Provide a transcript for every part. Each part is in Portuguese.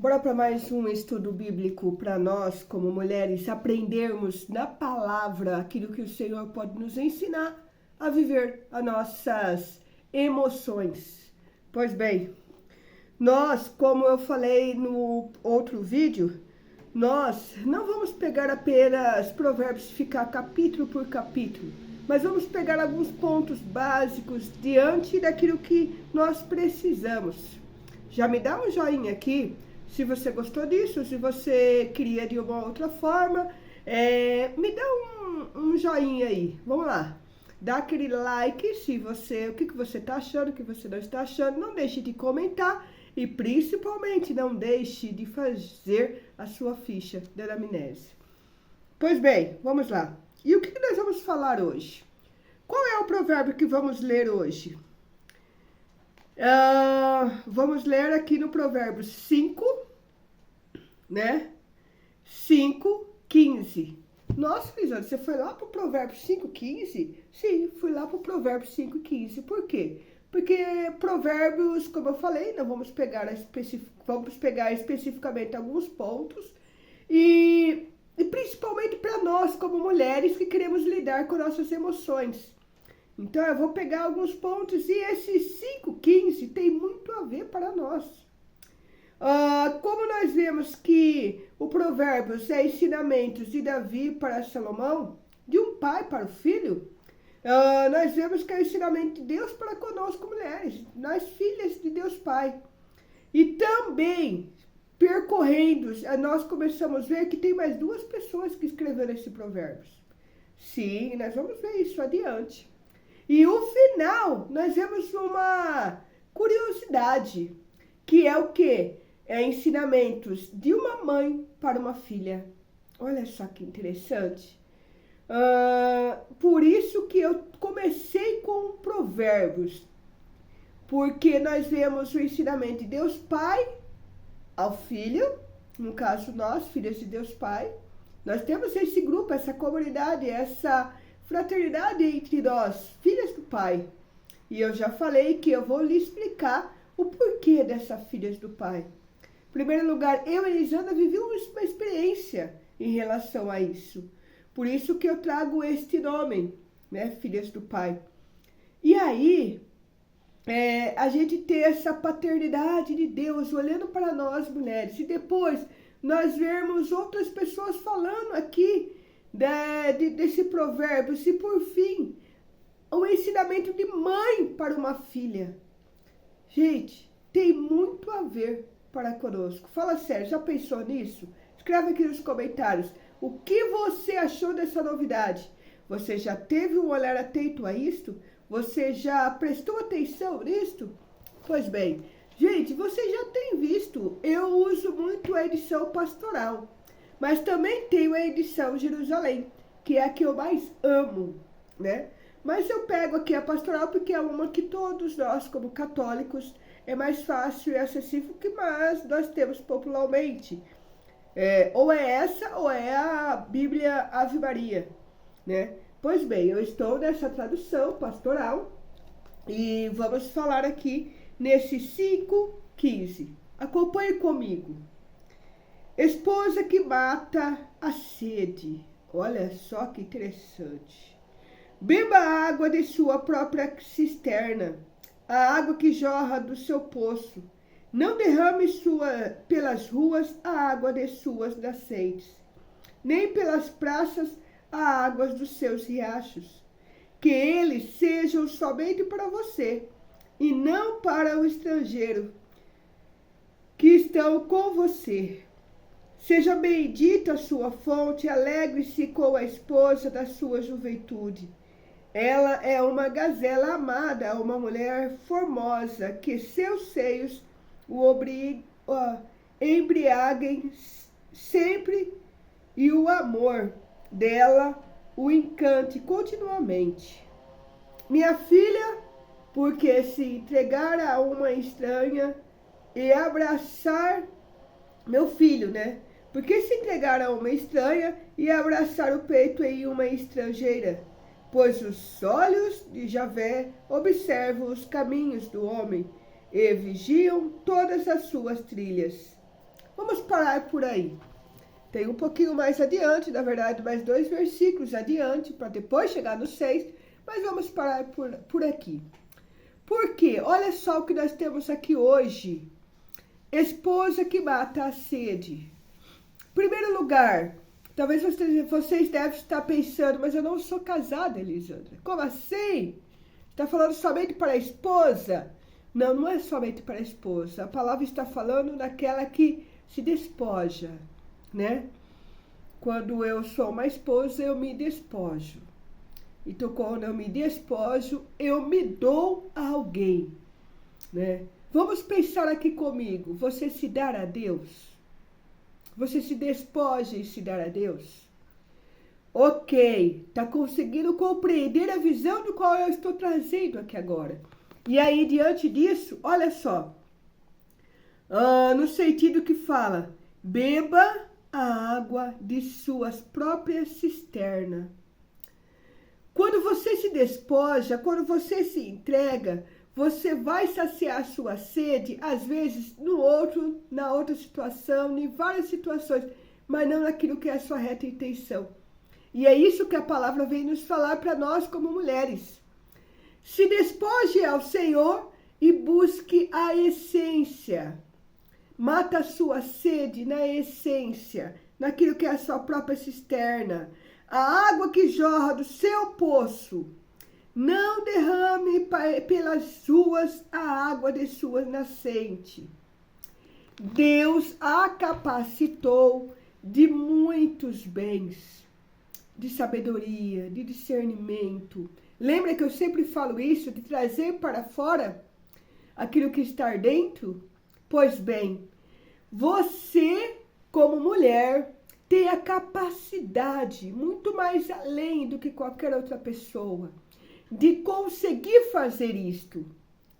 Bora para mais um estudo bíblico para nós, como mulheres, aprendermos na palavra aquilo que o Senhor pode nos ensinar a viver as nossas emoções. Pois bem, nós, como eu falei no outro vídeo, nós não vamos pegar apenas provérbios e ficar capítulo por capítulo, mas vamos pegar alguns pontos básicos diante daquilo que nós precisamos. Já me dá um joinha aqui se você gostou disso, se você queria de uma outra forma, me dá um joinha aí. Vamos lá. Dá aquele like se você, o que você está achando, o que você não está achando. Não deixe de comentar e principalmente não deixe de fazer a sua ficha da anamnese. Pois bem, vamos lá. E o que nós vamos falar hoje? Qual é o provérbio que vamos ler hoje? Vamos ler aqui no provérbio 5, né? 5:15. Nossa, Lisandra, você foi lá pro provérbio 5:15? Sim, fui lá pro provérbio 5:15. Por quê? Porque provérbios, como eu falei, não vamos pegar especificamente alguns pontos e principalmente para nós como mulheres que queremos lidar com nossas emoções. Então eu vou pegar alguns pontos e esses 5:15 tem muito a ver para nós. Como nós vemos que o Provérbios é ensinamentos de Davi para Salomão, de um pai para o filho, nós vemos que é o ensinamento de Deus para conosco mulheres, nós filhas de Deus Pai. E também, percorrendo, nós começamos a ver que tem mais duas pessoas que escreveram esse Provérbios. Sim, nós vamos ver isso adiante. E o final, nós vemos uma curiosidade, que é o quê? É ensinamentos de uma mãe para uma filha. Olha só que interessante. Por isso que eu comecei com Provérbios, porque nós vemos o ensinamento de Deus Pai ao filho, no caso nós, filhas de Deus Pai. Nós temos esse grupo, essa comunidade, essa fraternidade entre nós, filhas do Pai. E eu já falei que eu vou lhe explicar o porquê dessas filhas do Pai. Em primeiro lugar, eu, Elisandra, vivi uma experiência em relação a isso. Por isso que eu trago este nome, né, filhas do Pai. E aí, a gente ter essa paternidade de Deus olhando para nós, mulheres. E depois, nós vermos outras pessoas falando aqui desse provérbio. E por fim, o ensinamento de mãe para uma filha. Gente, tem muito a ver para conosco. Fala sério, já pensou nisso? Escreve aqui nos comentários. O que você achou dessa novidade? Você já teve um olhar atento a isto? Você já prestou atenção nisto? Pois bem, gente, você já tem visto. Eu uso muito a edição pastoral. Mas também tenho a edição Jerusalém, que é a que eu mais amo, né? Mas eu pego aqui a pastoral porque é uma que todos nós, como católicos, é mais fácil e acessível que mais nós temos popularmente. Ou é essa ou é a Bíblia Ave Maria, né? Pois bem, eu estou nessa tradução pastoral e vamos falar aqui nesse 5:15. Acompanhe comigo. Esposa que mata a sede. Olha só que interessante. Beba a água de sua própria cisterna, a água que jorra do seu poço. Não derrame pelas ruas a água de suas nascentes, nem pelas praças a águas dos seus riachos. Que eles sejam somente para você, e não para o estrangeiro que estão com você. Seja bendita a sua fonte, alegre-se com a esposa da sua juventude. Ela é uma gazela amada, uma mulher formosa, que seus seios o embriaguem sempre e o amor dela o encante continuamente. Minha filha, porque se entregar a uma estranha e abraçar meu filho, né? Porque se entregar a uma estranha e abraçar o peito em uma estrangeira? Pois os olhos de Javé observam os caminhos do homem e vigiam todas as suas trilhas. Vamos parar por aí. Tem um pouquinho mais adiante, na verdade, mais 2 versículos adiante, para depois chegar no 6, mas vamos parar por aqui. Por quê? Olha só o que nós temos aqui hoje. Esposa que mata a sede. Primeiro lugar, talvez vocês devem estar pensando, mas eu não sou casada, Elisandra. Como assim? Está falando somente para a esposa? Não, não é somente para a esposa. A palavra está falando daquela que se despoja, né? Quando eu sou uma esposa, eu me despojo. Então, quando eu me despojo, eu me dou a alguém, né? Vamos pensar aqui comigo. Você se dar a Deus? Você se despoja e se dar a Deus? Ok, tá conseguindo compreender a visão do qual eu estou trazendo aqui agora. E aí, diante disso, olha só. No sentido que fala, beba a água de suas próprias cisternas. Quando você se despoja, quando você se entrega, você vai saciar sua sede, às vezes, na outra situação, em várias situações, mas não naquilo que é a sua reta intenção. E é isso que a palavra vem nos falar para nós como mulheres. Se despoje ao Senhor e busque a essência. Mata a sua sede na essência, naquilo que é a sua própria cisterna. A água que jorra do seu poço. Não derrame pelas ruas a água de sua nascente. Deus a capacitou de muitos bens, de sabedoria, de discernimento. Lembra que eu sempre falo isso, de trazer para fora aquilo que está dentro? Pois bem, você, como mulher, tem a capacidade, muito mais além do que qualquer outra pessoa, de conseguir fazer isto.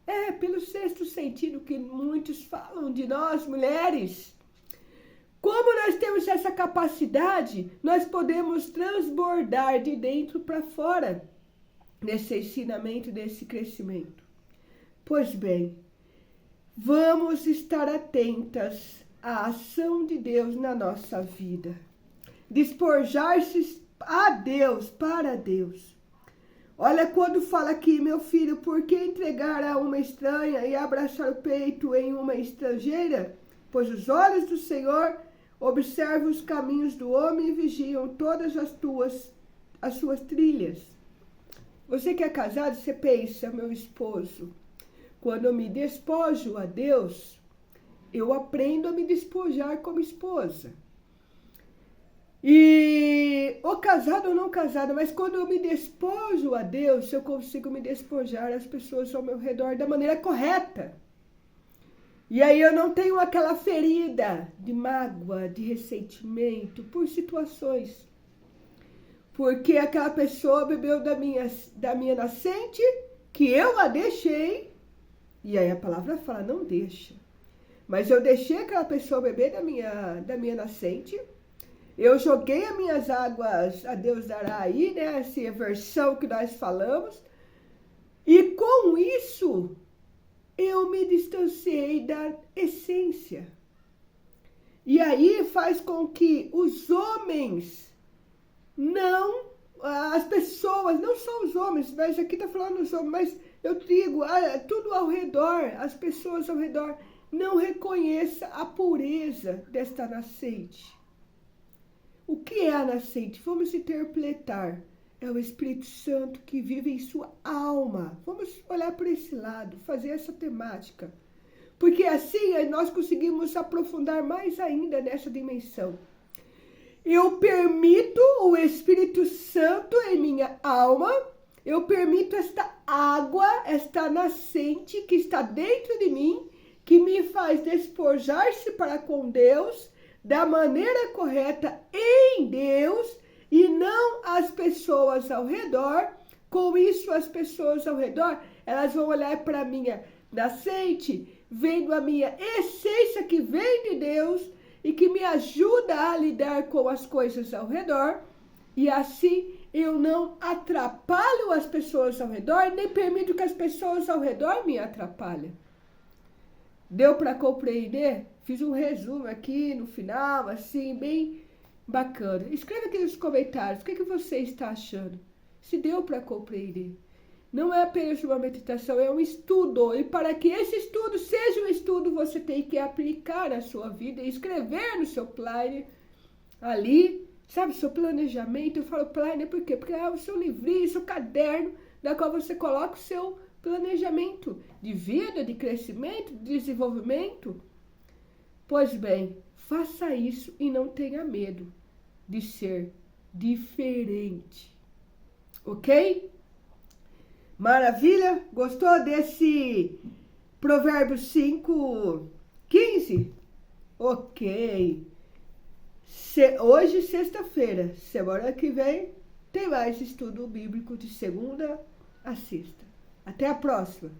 É pelo sexto sentido que muitos falam de nós, mulheres. Como nós temos essa capacidade, nós podemos transbordar de dentro para fora nesse ensinamento, desse crescimento. Pois bem, vamos estar atentas à ação de Deus na nossa vida. Despojar-se a Deus, para Deus. Olha quando fala aqui, meu filho, por que entregar a uma estranha e abraçar o peito em uma estrangeira? Pois os olhos do Senhor observam os caminhos do homem e vigiam todas as suas trilhas. Você que é casado, você pensa, meu esposo, quando eu me despojo a Deus, eu aprendo a me despojar como esposa. E ou casado ou não casado, mas quando eu me despojo a Deus, eu consigo me despojar as pessoas ao meu redor da maneira correta. E aí eu não tenho aquela ferida de mágoa, de ressentimento por situações. Porque aquela pessoa bebeu da minha nascente, que eu a deixei. E aí a palavra fala, não deixa. Mas eu deixei aquela pessoa beber da minha nascente. Eu joguei as minhas águas, a Deus dará aí, né? Essa versão que nós falamos. E com isso, eu me distanciei da essência. E aí faz com que os homens as pessoas, não só os homens, mas aqui está falando os homens, mas eu digo, tudo ao redor, as pessoas ao redor, não reconheça a pureza desta nascente. O que é a nascente? Vamos interpretar. É o Espírito Santo que vive em sua alma. Vamos olhar por esse lado, fazer essa temática. Porque assim nós conseguimos aprofundar mais ainda nessa dimensão. Eu permito o Espírito Santo em minha alma, eu permito esta água, esta nascente que está dentro de mim, que me faz despojar-se para com Deus, da maneira correta em Deus, e não as pessoas ao redor. Com isso, as pessoas ao redor, elas vão olhar para a minha nascente, vendo a minha essência que vem de Deus, e que me ajuda a lidar com as coisas ao redor, e assim eu não atrapalho as pessoas ao redor, nem permito que as pessoas ao redor me atrapalhem. Deu para compreender? Fiz um resumo aqui no final, assim, bem bacana. Escreva aqui nos comentários o que você está achando. Se deu para compreender. Não é apenas uma meditação, é um estudo. E para que esse estudo seja um estudo, você tem que aplicar na sua vida e escrever no seu planner ali, sabe, seu planejamento. Eu falo planner por quê? Porque é o seu livrinho, seu caderno, na qual você coloca o seu planejamento de vida, de crescimento, de desenvolvimento. Pois bem, faça isso e não tenha medo de ser diferente. Ok? Maravilha? Gostou desse Provérbios 5:15? Ok. Hoje, sexta-feira, semana que vem, tem mais estudo bíblico de segunda a sexta. Até a próxima!